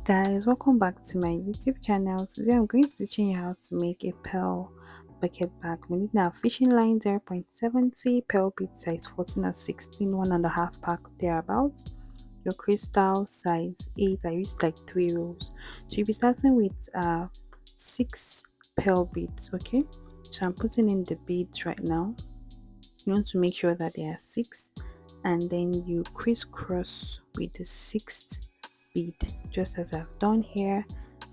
Guys, welcome back to my YouTube channel. Today I'm going to be teaching you how to make a pearl bucket bag. We need now fishing line 0.70, pearl bead size 14 and 16, 1.5 pack thereabouts. Your crystal size 8. I used like 3 rolls. So you'll be starting with 6 pearl beads. Okay, so I'm putting in the beads right now. You want to make sure that there are 6, and then you crisscross with the 6th bead, just as I've done here,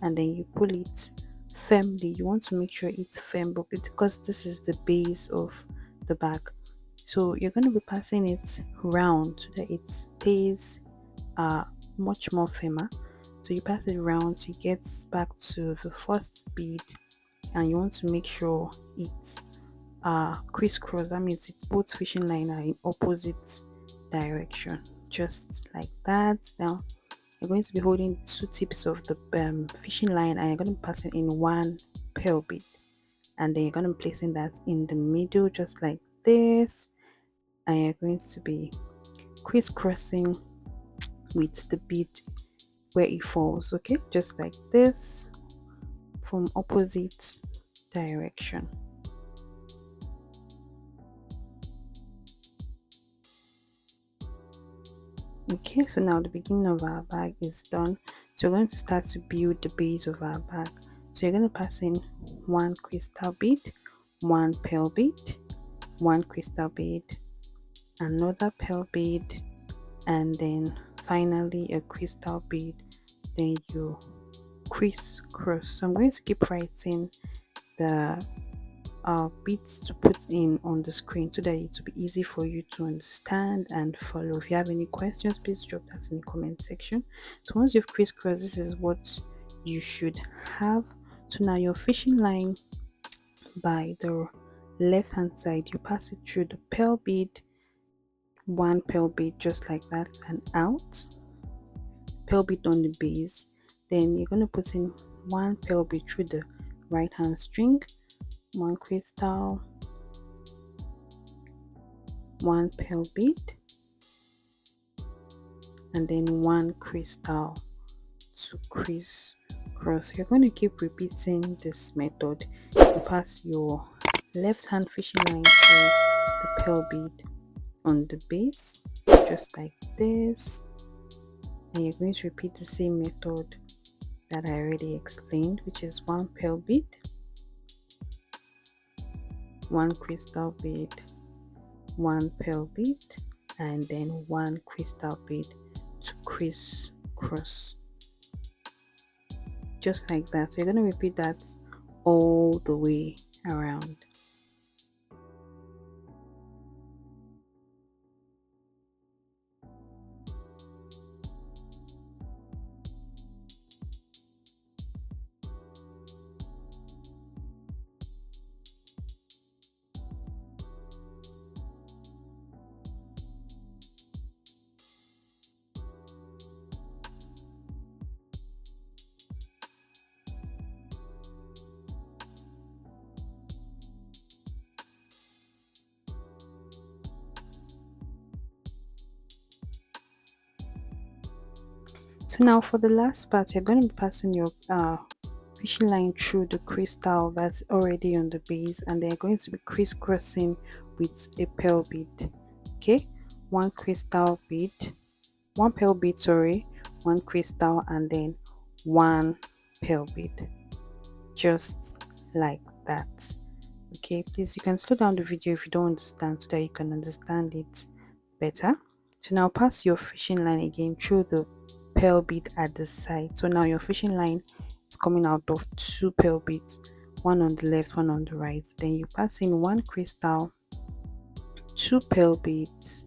and then you pull it firmly. You want to make sure it's firm because this is the base of the bag. So you're going to be passing it round so that it stays much more firmer. So you pass it around to get back to the first bead, and you want to make sure it's crisscross. That means it's both fishing line are in opposite direction, just like that. Now you're going to be holding 2 tips of the fishing line, and you're going to be passing in 1 pearl bead, and then you're going to be placing that in the middle just like this, and you're going to be crisscrossing with the bead where it falls. Okay, just like this, from opposite direction. Okay, so now the beginning of our bag is done. So we're going to start to build the base of our bag. So you're going to pass in 1 crystal bead, 1 pearl bead, 1 crystal bead, another pearl bead, and then finally a crystal bead. Then you crisscross. So I'm going to keep writing the beads to put in on the screen so that it will be easy for you to understand and follow. If you have any questions, please drop that in the comment section. So once you've crisscrossed, this is what you should have. So now your fishing line, by the left hand side, you pass it through the pearl bead, 1 pearl bead just like that, and out, pearl bead on the base. Then you're going to put in 1 pearl bead through the right hand string, 1 crystal, 1 pearl bead, and then 1 crystal to crisscross. You're going to keep repeating this method. You pass your left hand fishing line through the pearl bead on the base just like this, and you're going to repeat the same method that I already explained, which is 1 pearl bead, 1 crystal bead, 1 pearl bead, and then 1 crystal bead to crisscross, just like that. So you're going to repeat that all the way around. So now for the last part, you're going to be passing your fishing line through the crystal that's already on the base, and they're going to be crisscrossing with a pearl bead. Okay, 1 crystal bead, 1 pearl bead, sorry, 1 crystal, and then 1 pearl bead, just like that. Okay, please, you can slow down the video if you don't understand so that you can understand it better. So now pass your fishing line again through the pearl bead at the side. So now your fishing line is coming out of 2 pearl beads, 1 on the left, 1 on the right. Then you pass in 1 crystal, 2 pearl beads,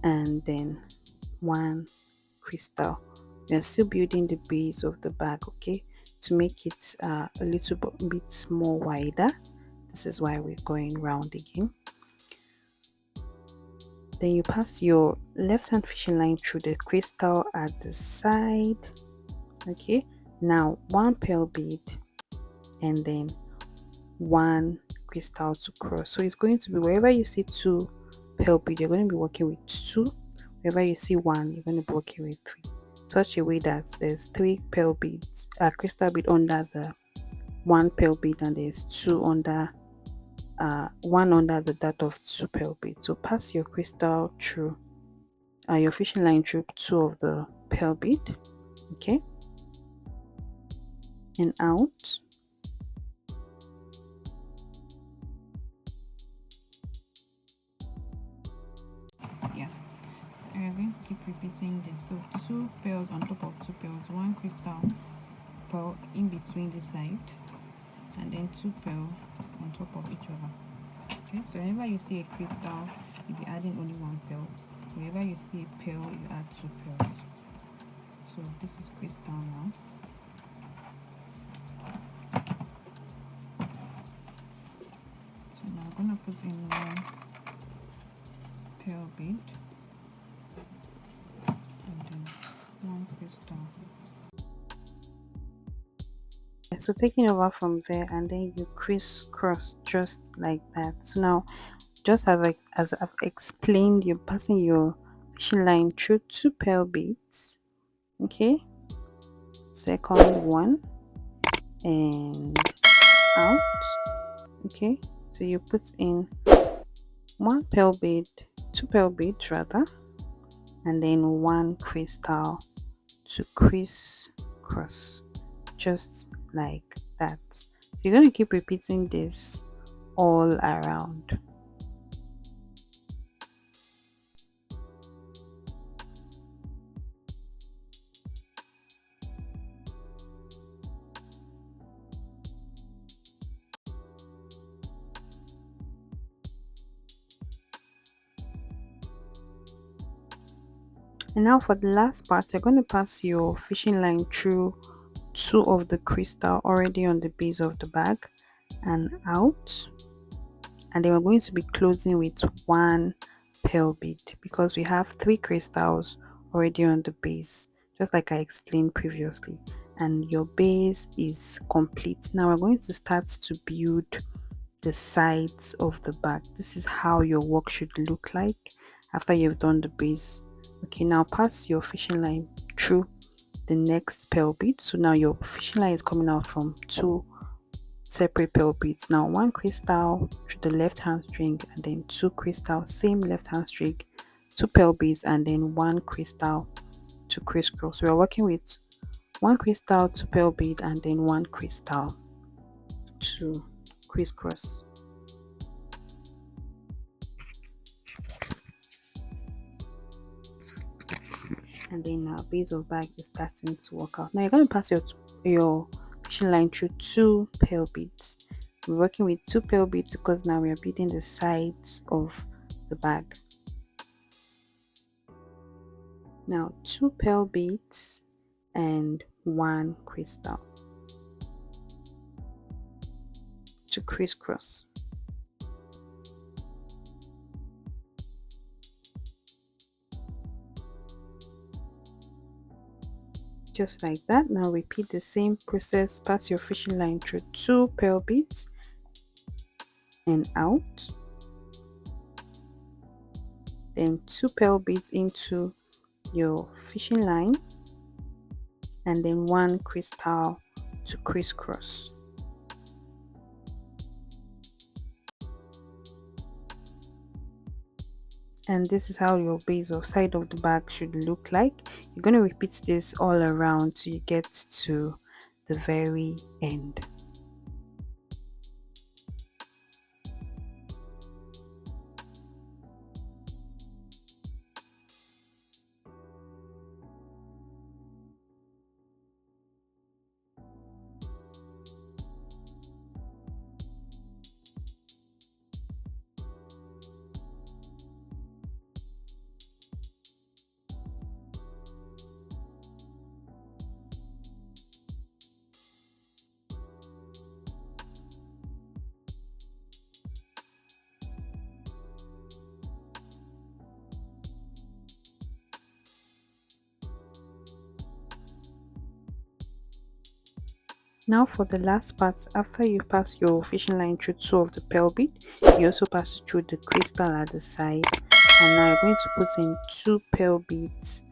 and then 1 crystal. You're still building the base of the bag, okay, to make it a little bit more wider. This is why we're going round again. Then you pass your left hand fishing line through the crystal at the side. Okay, now 1 pearl bead and then 1 crystal to cross. So it's going to be wherever you see 2 pearl bead, you're going to be working with 2. Wherever you see 1, you're going to be working with 3. such a way that there's 3 pearl beads, crystal bead under the 1 pearl bead, and there's one under the dot of 2 pearl beads. So pass your crystal through, your fishing line through 2 of the pearl bead, okay, and out. Yeah, we're going to keep repeating this. So 2 pearls on top of 2 pearls, 1 crystal pearl in between the side, and then 2 pearl on top of each other. Okay, so whenever you see a crystal, you'll be adding only 1 pearl. Whenever you see a pearl, you add 2 pearls. So this is crystal now. So now I'm gonna put in 1 pearl bead and then 1 crystal. So taking over from there, and then you crisscross just like that. So now, just as I've explained, you're passing your fishing line through 2 pearl beads, okay, second one, and out, okay. So you put in 1 pearl bead, 2 pearl beads rather, and then 1 crystal to crisscross just like that. You're going to keep repeating this all around. And now for the last part, you're going to pass your fishing line through 2 of the crystal already on the base of the bag and out. And then we're going to be closing with 1 pearl bead because we have 3 crystals already on the base, just like I explained previously, and your base is complete. Now we're going to start to build the sides of the bag. This is how your work should look like after you've done the base. Okay, now pass your fishing line through the next pearl bead. So now your fishing line is coming out from 2 separate pearl beads. Now 1 crystal through the left hand string, and then 2 crystal, same left hand string, 2 pearl beads, and then 1 crystal to crisscross. So we're working with 1 crystal to pearl bead and then 1 crystal to crisscross. And then our base of bag is starting to work out. Now you're going to pass your fishing line through 2 pearl beads. We're working with 2 pearl beads because now we are beading the sides of the bag. Now 2 pearl beads and 1 crystal to crisscross. Just like that. Now repeat the same process. Pass your fishing line through 2 pearl beads and out, then 2 pearl beads into your fishing line, and then 1 crystal to crisscross. And this is how your base or side of the bag should look like. You're going to repeat this all around till you get to the very end. Now for the last part, after you pass your fishing line through 2 of the pearl bead, you also pass through the crystal at the side, and now you're going to put in 2 pearl beads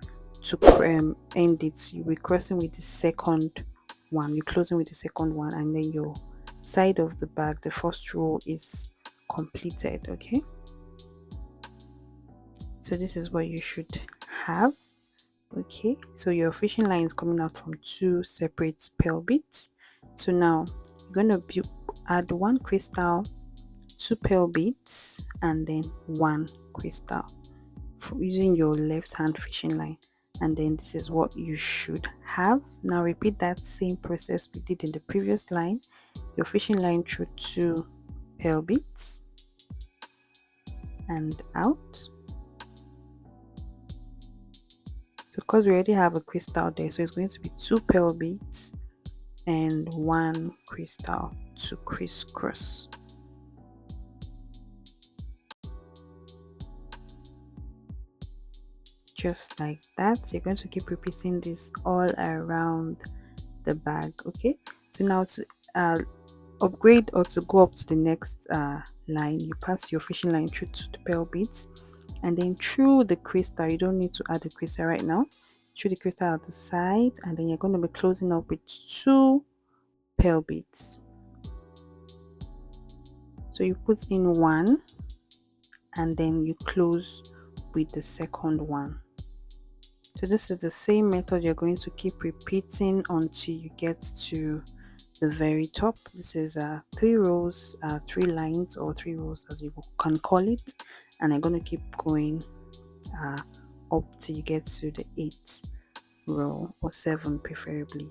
to end it, you'll be crossing with the second one, you're closing with the second one, and then your side of the bag, the first row, is completed. Okay, so this is what you should have. Okay, so your fishing line is coming out from two separate pearl beads. So now you're going to add one crystal, two pearl beads, and then one crystal using your left hand fishing line, and then this is what you should have. Now repeat that same process we did in the previous line. Your fishing line through two pearl beads and out. So because we already have a crystal there, so it's going to be two pearl beads and one crystal to crisscross. Just like that. You're going to keep repeating this all around the bag. Okay, so now to upgrade or to go up to the next line, you pass your fishing line through to the pearl beads, and then through the crystal. You don't need to add the crystal right now. Through the crystal at the side, and then you're going to be closing up with two pearl beads. So you put in one and then you close with the second one. So this is the same method you're going to keep repeating until you get to the very top. This is 3 rows, 3 lines, or 3 rows as you can call it, and I'm going to keep going up till you get to the 8th row, or 7 preferably.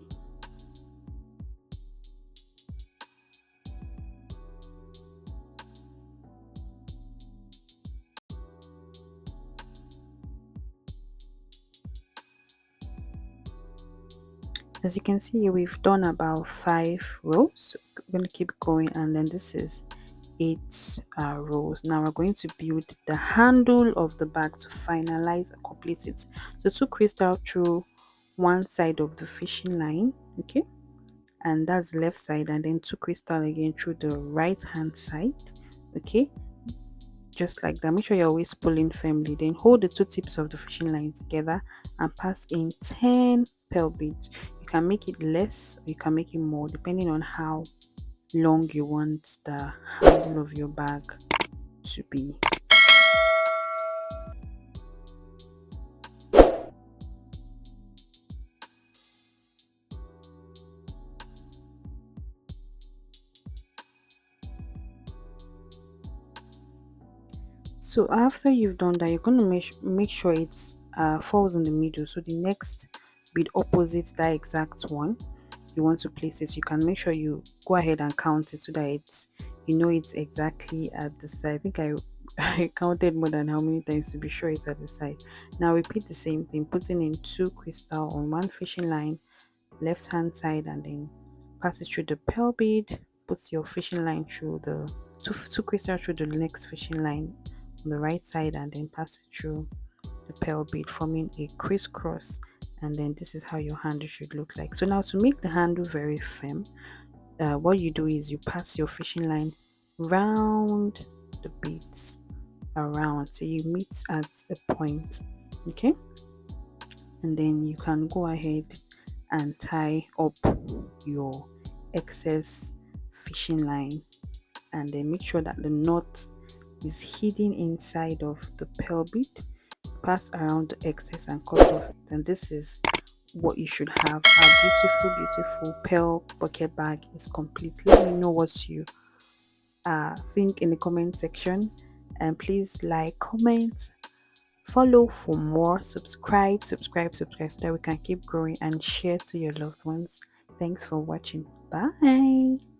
As you can see, we've done about 5 rows. We're going to keep going, and then this is 8 rows. Now we're going to build the handle of the bag to finalize and complete it. So 2 crystal through one side of the fishing line, okay, and that's the left side, and then 2 crystal again through the right hand side, okay, just like that. Make sure you're always pulling firmly, then hold the 2 tips of the fishing line together and pass in 10 pearl beads. You can make it less or you can make it more depending on how long you want the handle of your bag to be. So after you've done that, you're going to make sure it falls in the middle. So the next bead opposite that exact one you want to place it, you can make sure you go ahead and count it so that it's, you know, it's exactly at the side. I think I counted more than how many times to be sure it's at the side. Now repeat the same thing, putting in 2 crystal on one fishing line, left hand side, and then pass it through the pearl bead. Put your fishing line through the two crystal through the next fishing line on the right side, and then pass it through the pearl bead, forming a crisscross. And then this is how your handle should look like. So now to make the handle very firm, what you do is you pass your fishing line round the beads around, so you meet at a point, okay, and then you can go ahead and tie up your excess fishing line, and then make sure that the knot is hidden inside of the pearl bead. Pass around the excess and cut off it, and this is what you should have. Our beautiful pearl bucket bag is complete. Let me know what you think in the comment section, and please like, comment, follow for more, subscribe so that we can keep growing, and share to your loved ones. Thanks for watching. Bye.